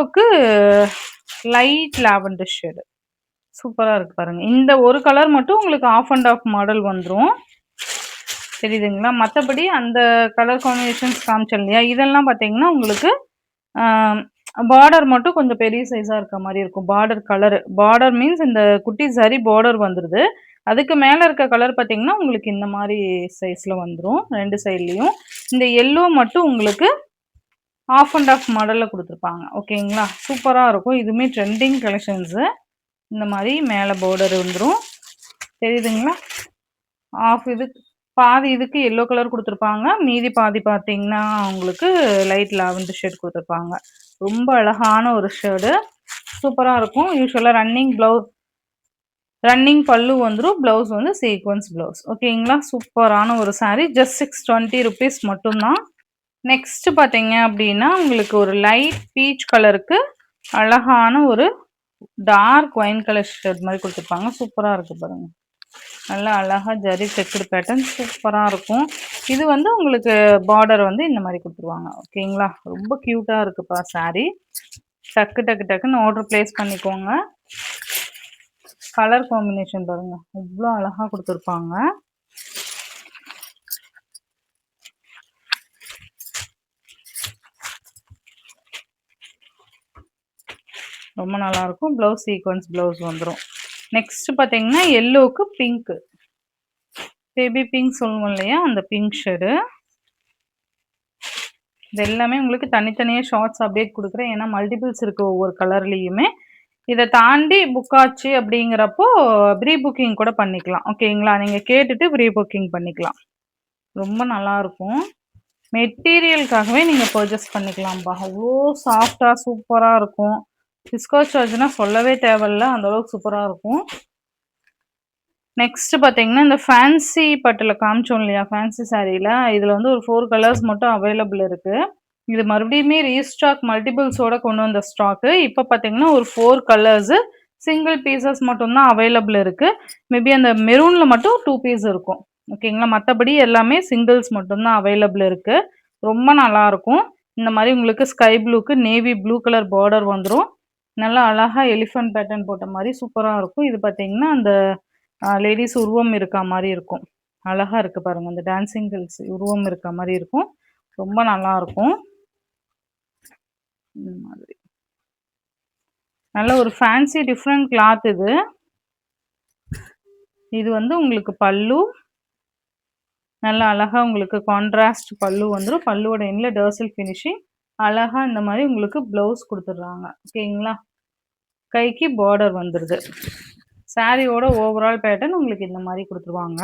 எல்லோக்கு light lavender shade. சூப்பரா இருக்கு பாருங்க. இந்த ஒரு கலர் மட்டும் உங்களுக்கு ஆஃப் அண்ட் ஆஃப் மாடல் வந்துரும். தெரியுதுங்களா? மத்தபடி அந்த கலர் காம்பினேஷன்ஸ் காமிச்சேன் இல்லையா? இதெல்லாம் பார்த்தீங்கன்னா, உங்களுக்கு ஆ பார்டர் மட்டும் கொஞ்சம் பெரிய சைஸா இருக்க மாரி இருக்கும். Border colour. பார்டர் மீன்ஸ் இந்த குட்டி சரி பார்டர் வந்துருது. அதுக்கு மேல இருக்க கலர் பார்த்தீங்கன்னா, உங்களுக்கு இந்த மாரி சைஸ்ல வந்துரும். 2 சைட்லயும். இந்த எல்லோ மட்டும் உங்களுக்கு ஆஃப் அண்ட் ஆஃப் மாடல்ல குடுத்துருப்பாங்க. ஓகேங்களா? சூப்பரா இருக்கும். இதுவுமே ட்ரெண்டிங் கலெக்ஷன்ஸு. இந்த மாரி மேல பார்டர் வந்துரும். தெரியுதுங்களா? ஆஃப் இது பாதி இதுக்கு எல்லோ கலர் குடுத்துருப்பாங்க. மீதி பாதி பார்த்தீங்கன்னா, உங்களுக்கு லைட் லாவெண்டர் ஷேட் குடுத்துருப்பாங்க. ரொம்ப அழகான ஒரு ஷேடு. சூப்பரா இருக்கும். யூசுவலா ரன்னிங் பல்லு வந்துரும். ப்ளவுஸ் வந்து சீக்வென்ஸ் ப்ளவுஸ். ஓகேங்களா? சூப்பரான ஒரு சாரி. ஜஸ்ட் 620 ரூபீஸ் மட்டும் தான். நெக்ஸ்ட் பார்த்தீங்க அப்டின்னா, உங்களுக்கு ஒரு லைட் பீச் கலருக்கு அழகான ஒரு டார்க் ஒயின் கலர் ஷேட் மாரி குடுத்துருப்பாங்க. சூப்பரா இருக்கு பாருங்க. நல்லா அழகா ஜரி செக்குடு பேட்டர்ன் சூப்பரா இருக்கும். இது வந்து உங்களுக்கு பார்டர் வந்து இந்த மாரி குடுத்துருவாங்க. ஓகேங்களா? ரொம்ப கியூட்டா இருக்குப்பா சாரி. டக்கு டக்கு டக்குன்னு ஆர்டர் பிளேஸ் பண்ணிக்கோங்க. கலர் காம்பினேஷன் பாருங்க. எவ்ளோ அழகா குடுத்துருப்பாங்க. ரொம்ப நல்லாயிருக்கும். ப்ளவுஸ் சீக்வென்ஸ் ப்ளவுஸ் வந்துரும். நெக்ஸ்ட் பார்த்தீங்கன்னா, எல்லோவுக்கு பிங்க். பேபி பிங்க் சொல்லுவோம் இல்லையா? அந்த பிங்க் ஷேடு. இது எல்லாமே உங்களுக்கு தனித்தனியா ஷார்ட்ஸ் அப்டேட் குடுக்குறேன். ஏன்னா மல்டிபிள்ஸ் இருக்கு ஒவ்வொரு கலர்லயுமே. இத தாண்டி புக் ஆச்சு அப்படிங்கிறப்போ, ப்ரீ புக்கிங் கூட பண்ணிக்கலாம். ஓகேங்களா? நீங்க கேட்டுட்டு ப்ரீ புக்கிங் பண்ணிக்கலாம். ரொம்ப நல்லாருக்கும். மெட்டீரியலுக்காகவே நீங்க பர்ச்சேஸ் பண்ணிக்கலாம்ப்பா. அவ்ளோ சாஃப்ட்டா சூப்பரா இருக்கும். விஸ்கோஸ் சார்ஜ்னா சொல்லவே தேவையில்ல. அந்த அளவுக்கு சூப்பரா இருக்கும். நெக்ஸ்ட் பார்த்தீங்கன்னா, இந்த ஃபேன்சி பட்டுல காமிச்சோம் இல்லையா? ஃபேன்சி சாரீல. இதுல வந்து ஒரு 4 கலர்ஸ் மட்டும் அவைலபிள் இருக்கு. இது மறுபடியுமே ரீஸ்டாக் மல்டிபிள்ஸோட கொண்டு வந்த ஸ்டாக்கு. இப்ப பார்த்தீங்கன்னா, ஒரு 4 கலர்ஸு சிங்கிள் பீசஸ் மட்டும் தான் அவைலபிள் இருக்கு. மேபி அந்த மெரூன்ல மட்டும் 2 பீஸ் இருக்கும். ஓகேங்களா? மத்தபடி எல்லாமே சிங்கிள்ஸ் மட்டும் தான் அவைலபிள் இருக்கு. ரொம்ப நல்லாருக்கும். இந்த மாரி உங்களுக்கு ஸ்கை ப்ளூக்கு நேவி ப்ளூ கலர் பார்டர் வந்துரும். நல்லா அழகா எலிஃபண்ட் பேட்டர்ன் போட்ட மாரி சூப்பரா இருக்கும். இது பார்த்தீங்கன்னா, அந்த லேடீஸ் உருவம் இருக்கா மாரி இருக்கும். அழகா இருக்கு பாருங்க. அந்த டான்சிங் கேர்ள்ஸ் உருவம் இருக்கா மாரி இருக்கும். ரொம்ப நல்லாருக்கும். இந்த மாதிரி. நல்ல ஒரு ஃபேன்சி டிஃபரண்ட் கிளாத் இது. இது வந்து உங்களுக்கு பல்லு. நல்லா அழகா உங்களுக்கு கான்ட்ராஸ்ட் பல்லு வந்துரும். பல்லுவோட எண்ட்ல டர்சல் ஃபினிஷிங். அழகா இந்த மாரி உங்களுக்கு ப்ளவுஸ் குடுத்துடுறாங்க. ஓகேங்களா? கைக்கு பார்டர் வந்துருது. சாரியோட ஓவரால் பேட்டர்ன் உங்களுக்கு இந்த மாரி குடுத்துருவாங்க.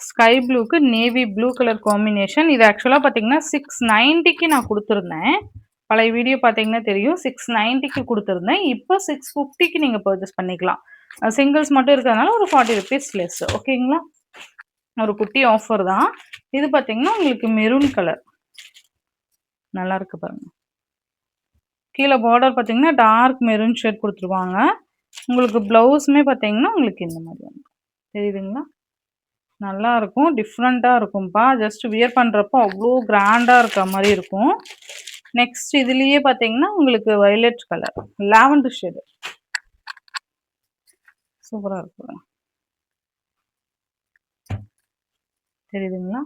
ஸ்கை ப்ளூக்கு நேவி ப்ளூ கலர் காம்பினேஷன். இது ஆக்சுவலா பார்த்தீங்கன்னா, 690க்கு நான் குடுத்துருந்தேன். பழைய வீடியோ பார்த்தீங்கன்னா தெரியும். 690க்கு குடுத்துருந்தேன். இப்போ 650க்கு நீங்க பர்ச்சேஸ் பண்ணிக்கலாம். சிங்கிள்ஸ் மட்டும் இருக்கிறதுனால ஒரு 40 ரூபீஸ் லெஸ். ஓகேங்களா? ஒரு குட்டி ஆஃபர் தான். இது பார்த்தீங்கன்னா, உங்களுக்கு மெரூன் கலர். நல்லா இருக்கு பாருங்க. கீழ பார்டர் பார்த்தீங்கன்னா, டார்க் மெரூன் ஷேட் குடுத்துருவாங்க. உங்களுக்கு ப்ளவுஸுமே பார்த்தீங்கன்னா, உங்களுக்கு இந்த மாரி வந்துரும். தெரியுதுங்களா? நல்லா இருக்கும். டிஃப்ரெண்ட்டா இருக்கும்ப்பா. ஜஸ்ட் வியர் பண்றப்போ அவ்ளோ கிராண்டா இருக்க மாரி இருக்கும். நெக்ஸ்ட் இதுலயே பார்த்தீங்கன்னா, உங்களுக்கு வயலட் கலர். Lavender shade. சூப்பரா இருக்கு பாருங்க. தெரியுதுங்களா?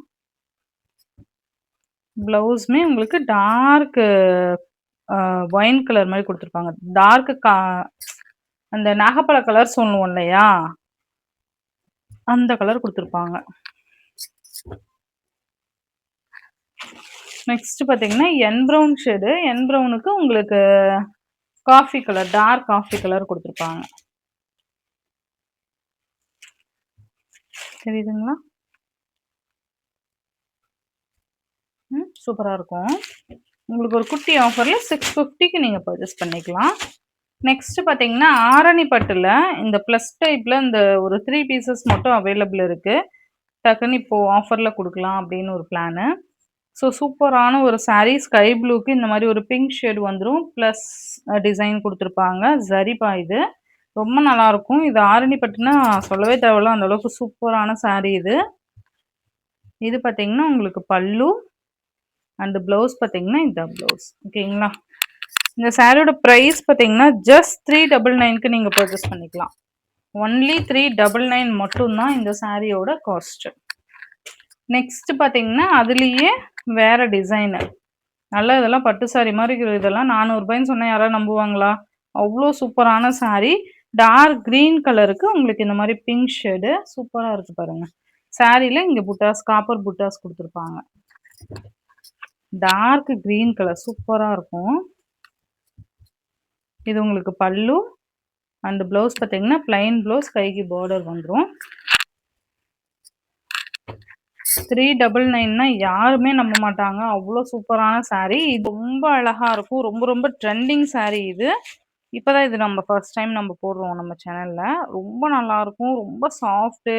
ப்ளவுஸுமே உங்களுக்கு டார்க் ஒயின் கலர் மாரி குடுத்துருப்பாங்க. டார்க் அந்த நாகப்பழ கலர் சொல்லுவோம் இல்லையா? அந்த கலர் குடுத்துருப்பாங்க. நெக்ஸ்ட் பார்த்தீங்கன்னா, ப்ரவுன் ஷேடு. ப்ரவுனுக்கு உங்களுக்கு coffee colour, dark coffee colour குடுத்துருப்பாங்க. தெரியுதுங்களா? சூப்பரா இருக்கும். உங்களுக்கு ஒரு குட்டி ஆஃபர்ல 650க்கு நீங்க பர்ச்சேஸ் பண்ணிக்கலாம். நெக்ஸ்ட் பார்த்தீங்கன்னா, ஆரணி பட்டுல இந்த பிளஸ் டைப்ல இந்த ஒரு 3 பீசஸ் மட்டும் அவைலபிள் இருக்கு. டக்குன்னு இப்போ ஆஃபர்ல குடுக்கலாம் அப்படின்னு ஒரு பிளானு. ஸோ சூப்பரான ஒரு சாரீ ஸ்கை ப்ளூக்கு இந்த மாரி ஒரு பிங்க் ஷேட் வந்துரும். பிளஸ் டிசைன் குடுத்துருப்பாங்க. ஜரிபா இது. ரொம்ப நல்லாருக்கும். இது ஆரணி பட்டுனா சொல்லவே தேவையில்ல. அந்த அளவுக்கு சூப்பரான சாரீ இது. இது பார்த்தீங்கன்னா, உங்களுக்கு பல்லு அண்ட் ப்ளவுஸ் பார்த்தீங்கன்னா, இதான் ப்ளவுஸ். ஓகேங்களா? இந்த சாரியோட பிரைஸ் பார்த்தீங்கன்னா ஜஸ்ட் 399க்கு நீங்க பர்ச்சேஸ் பண்ணிக்கலாம். ஒன்லி 399 மட்டும் தான் இந்த சாரியோட காஸ்ட். நெக்ஸ்ட் பார்த்தீங்கன்னா அதுலயே வேற டிசைன் நல்லா இதெல்லாம் பட்டு சாரி மாதிரி இதெல்லாம் 400 ரூபாய்ன்னு சொன்னா யாராவது நம்புவாங்களா? அவ்வளோ சூப்பரான சாரி. டார்க் கிரீன் கலருக்கு உங்களுக்கு இந்த மாதிரி பிங்க் ஷேடு சூப்பரா இருக்கு பாருங்க. சாரில இங்க புட்டாஸ் காப்பர் புட்டாஸ் கொடுத்துருப்பாங்க. டார்க் கிரீன் கலர் சூப்பரா இருக்கும். இது உங்களுக்கு பல்லு அண்ட் பிளவுஸ் பார்த்தீங்கன்னா பிளைன் பிளவுஸ் கைக்கு பார்டர் வந்துடும். 399னா யாருமே நம்ப மாட்டாங்க. அவ்வளோ சூப்பரான சாரி. இது ரொம்ப அழகா இருக்கும். ரொம்ப ரொம்ப ட்ரெண்டிங் சாரி இது. இப்பதான் இது நம்ம ஃபர்ஸ்ட் டைம் நம்ம போடுறோம் நம்ம சேனல்ல. ரொம்ப நல்லா இருக்கும். ரொம்ப சாஃப்ட்.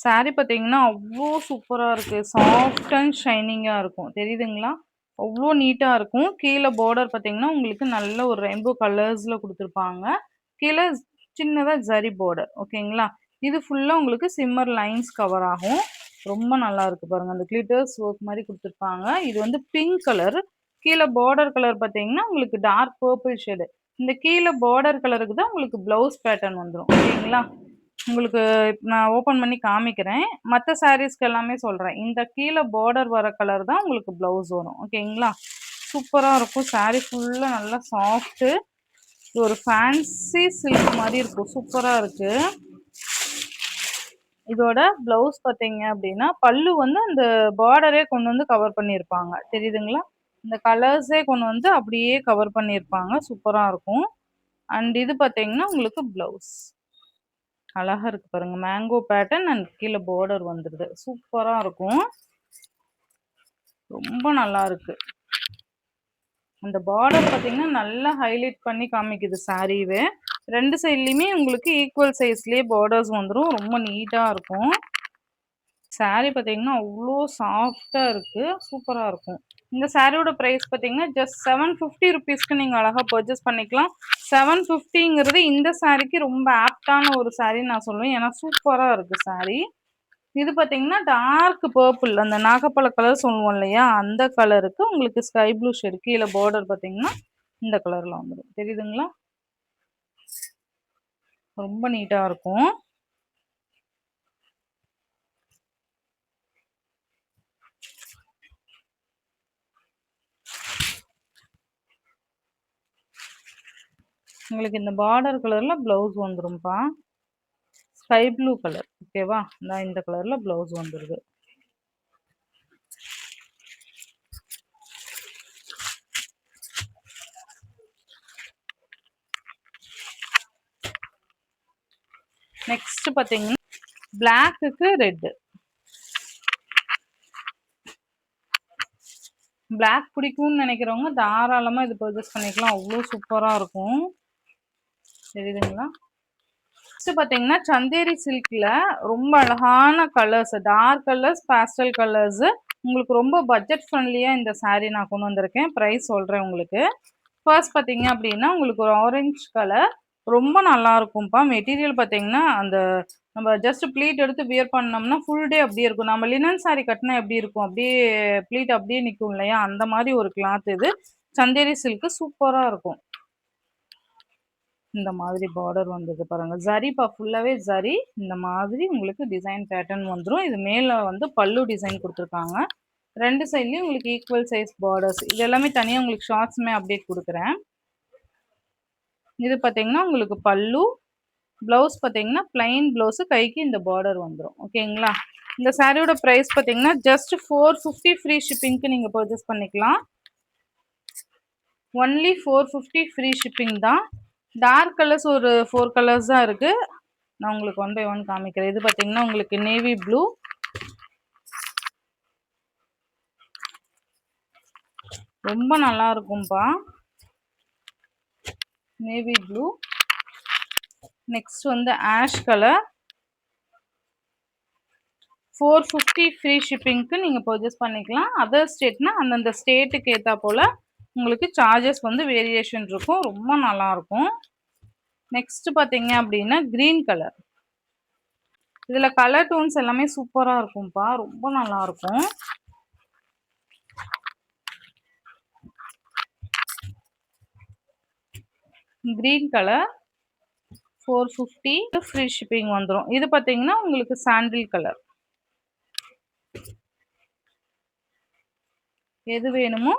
சாரி பார்த்தீங்கன்னா அவ்வளோ சூப்பரா இருக்கு. சாஃப்ட் அண்ட் ஷைனிங்கா இருக்கும். தெரியுதுங்களா? அவ்வளோ நீட்டா இருக்கும். கீழே பார்டர் பார்த்தீங்கன்னா உங்களுக்கு நல்ல ஒரு ரெயின்போ கலர்ஸ்ல கொடுத்துருப்பாங்க. கீழே சின்னதா ஜரி பார்டர். ஓகேங்களா? இது ஃபுல்லா உங்களுக்கு சிம்மர் லைன்ஸ் கவர் ஆகும். ரொம்ப நல்லா இருக்கு பாருங்க. அந்த கிளிட்டர்ஸ் ஒர்க் மாதிரி கொடுத்துருப்பாங்க. இது வந்து பிங்க் கலர். கீழே பார்டர் கலர் பார்த்தீங்கன்னா உங்களுக்கு டார்க் பர்பிள் ஷேடு. இந்த கீழே பார்டர் கலருக்கு தான் உங்களுக்கு பிளவுஸ் பேட்டர்ன் வந்துடும். ஓகேங்களா? உங்களுக்கு நான் ஓப்பன் பண்ணி காமிக்கிறேன். மற்ற சாரீஸ்க்கு எல்லாமே சொல்றேன். இந்த கீழே பார்டர் வர கலர் தான் உங்களுக்கு பிளவுஸ் வரும். ஓகேங்களா? சூப்பரா இருக்கும். சாரி ஃபுல்லா நல்லா சாஃப்ட். இது ஒரு ஃபேன்சி சில்க் மாதிரி இருக்கும். சூப்பரா இருக்கு. இதோட பிளவுஸ் பார்த்தீங்க அப்படின்னா பல்லு வந்து அந்த பார்டரே கொண்டு வந்து கவர் பண்ணியிருப்பாங்க. தெரியுதுங்களா? இந்த கலர்ஸே கொண்டு வந்து அப்படியே கவர் பண்ணியிருப்பாங்க. சூப்பரா இருக்கும். அண்ட் இது பார்த்தீங்கன்னா உங்களுக்கு பிளவுஸ் அழகா இருக்கு பாருங்க. மேங்கோ பேட்டர்ன் அண்ட் கீழே பார்டர் வந்துடுது. சூப்பரா இருக்கும். ரொம்ப நல்லா இருக்கு. அந்த பார்டர் பார்த்தீங்கன்னா நல்லா ஹைலைட் பண்ணி காமிக்குது சாரீவே. ரெண்டு சைட்லையுமே உங்களுக்கு ஈக்குவல் சைஸ்லயே பார்டர்ஸ் வந்துடும். ரொம்ப நீட்டா இருக்கும். சாரி பார்த்தீங்கன்னா அவ்வளோ சாஃப்டா இருக்கு. சூப்பரா இருக்கும். இந்த சாரியோட பிரைஸ் பார்த்தீங்கன்னா ஜஸ்ட் 750 ருபீஸ்க்கு நீங்க அழகா பர்ச்சேஸ் பண்ணிக்கலாம். 750ங்கிறது இந்த சாரிக்கு ரொம்ப ஆப்டான ஒரு சாரின்னு நான் சொல்லுவேன். ஏன்னா சூப்பரா இருக்கு சாரி. இது பார்த்தீங்கன்னா டார்க் பர்பிள் அந்த நாகப்பழ கலர் சொல்லுவோம் இல்லையா? அந்த கலருக்கு உங்களுக்கு ஸ்கை ப்ளூ ஷேடு கீழே பார்டர் பார்த்தீங்கன்னா இந்த கலர்ல வந்துடும். தெரியுதுங்களா? ரொம்ப நீட்டா இருக்கும். உங்களுக்கு இந்த பார்டர் கலர்ல பிளவுஸ் வந்துரும்பா. Sky blue colour. ஓகேவா? இந்த கலர்ல பிளவுஸ் வந்துருது. நெக்ஸ்ட் பார்த்தீங்கன்னா பிளாக்குக்கு ரெட். பிளாக் பிடிக்கும்னு நினைக்கிறவங்க தாராளமா இது பர்ச்சேஸ் பண்ணிக்கலாம். அவ்வளோ சூப்பரா இருக்கும். தெரியுதுங்களா? நெக்ஸ்ட் பார்த்தீங்கன்னா சந்தேரி சில்க்ல ரொம்ப அழகான colours dark colours pastel colours உங்களுக்கு ரொம்ப பட்ஜெட் ஃப்ரெண்ட்லியா இந்த saree நான் கொண்டு வந்திருக்கேன். ப்ரைஸ் சொல்றேன் உங்களுக்கு. ஃபர்ஸ்ட் பார்த்தீங்க அப்படின்னா உங்களுக்கு ஒரு ஆரஞ்சு கலர் ரொம்ப நல்லா இருக்கும்ப்பா. மெட்டீரியல் பார்த்தீங்கன்னா அந்த நம்ம ஜஸ்ட் ப்ளீட் எடுத்து வியர் பண்ணோம்னா ஃபுல் டே அப்படியே இருக்கும். நம்ம லினன் saree கட்டினா எப்படி இருக்கும்? அப்படியே ப்ளீட் அப்படியே நிற்கும் இல்லையா? அந்த மாதிரி ஒரு கிளாத் இது. சந்தேரி சில்க் சூப்பரா இருக்கும். இந்த மாதிரி பார்டர் வந்தது பாருங்க. ஜரிப்பா ஃபுல்லாவே ஜரி. இந்த மாதிரி உங்களுக்கு டிசைன் பேட்டர்ன் வந்துரும். இது மேல வந்து பல்லு டிசைன் குடுத்துருக்காங்க. 2 சைட்லயும் உங்களுக்கு ஈக்குவல் சைஸ் பார்டர்ஸ். இது எல்லாமே தனியா உங்களுக்கு ஷார்ட்ஸ்மே அப்டேட் குடுக்குறேன். இது பார்த்தீங்கன்னா உங்களுக்கு பல்லு. பிளவுஸ் பார்த்தீங்கன்னா பிளைன் பிளவுஸ் கைக்கு இந்த பார்டர் வந்துரும். ஓகேங்களா? இந்த சாரியோட பிரைஸ் பார்த்தீங்கன்னா ஜஸ்ட் 450 ஃப்ரீ ஷிப்பிங்க்கு நீங்க பர்ச்சேஸ் பண்ணிக்கலாம். ஒன்லி 450 ஃப்ரீ ஷிப்பிங் தான். டார்க் கலர்ஸ் ஒரு 4 கலர்ஸ் தான் இருக்கு. நான் உங்களுக்கு ஒன் பை ஒன் காமிக்கிறேன். இது பார்த்தீங்கன்னா உங்களுக்கு நேவி ப்ளூ, ரொம்ப நல்லா இருக்கும்பா. Navy blue. நெக்ஸ்ட் வந்து ஆஷ் கலர். 450 ஃப்ரீ ஷிப்பிங்க்கு நீங்கள் பர்ச்சேஸ் பண்ணிக்கலாம். அதர் ஸ்டேட்னா அந்தந்த ஸ்டேட்டுக்கு ஏற்றா போல் உங்களுக்கு சார்ஜஸ் வந்து வேரியேஷன் இருக்கும். ரொம்ப நல்லாயிருக்கும். நெக்ஸ்ட் பார்த்தீங்க அப்படின்னா க்ரீன் கலர். இதில் கலர் டோன்ஸ் எல்லாமே சூப்பராக இருக்கும்ப்பா. ரொம்ப நல்லாயிருக்கும். கிரீன் கலர் 450 ஃப்ரீ ஷிப்பிங் வந்துரும். இது பார்த்தீங்கன்னா உங்களுக்கு சாண்டில் கலர். எது வேணுமோ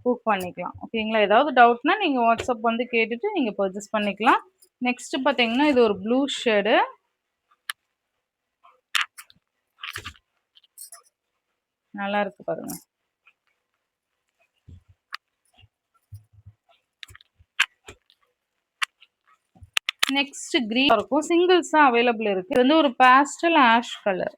புக் பண்ணிக்கலாம். ஓகேங்களா? ஏதாவது டவுட்னா நீங்க வாட்ஸ்அப் வந்து கேட்டுட்டு நீங்க பர்ச்சேஸ் பண்ணிக்கலாம். நெக்ஸ்ட் பார்த்தீங்கன்னா இது ஒரு ப்ளூ ஷேடு. நல்லா இருக்கு பாருங்க. நெக்ஸ்ட் கிரீன் இருக்கும். சிங்கிள்ஸா அவைலபிள் இருக்கு. இது வந்து ஒரு பாஸ்டல் ஆஷ் கலர்.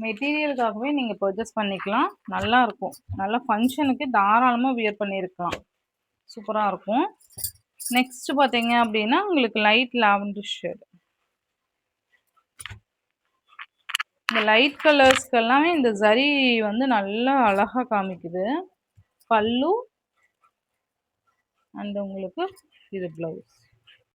மெட்டீரியலுக்காகவே நீங்க பர்ச்சேஸ் பண்ணிக்கலாம். நல்லா இருக்கும். நல்லா ஃபங்க்ஷனுக்கு தாராளமா வியர் பண்ணியிருக்கலாம். சூப்பரா இருக்கும். நெக்ஸ்ட் பார்த்தீங்க அப்படின்னா உங்களுக்கு லைட் லாவெண்டர் ஷேட். இந்த லைட் கலர்ஸ்க்கு எல்லாமே இந்த ஜரி வந்து நல்லா அழகா காமிக்குது. பல்லு அண்ட் உங்களுக்கு இது பிளவுஸ்.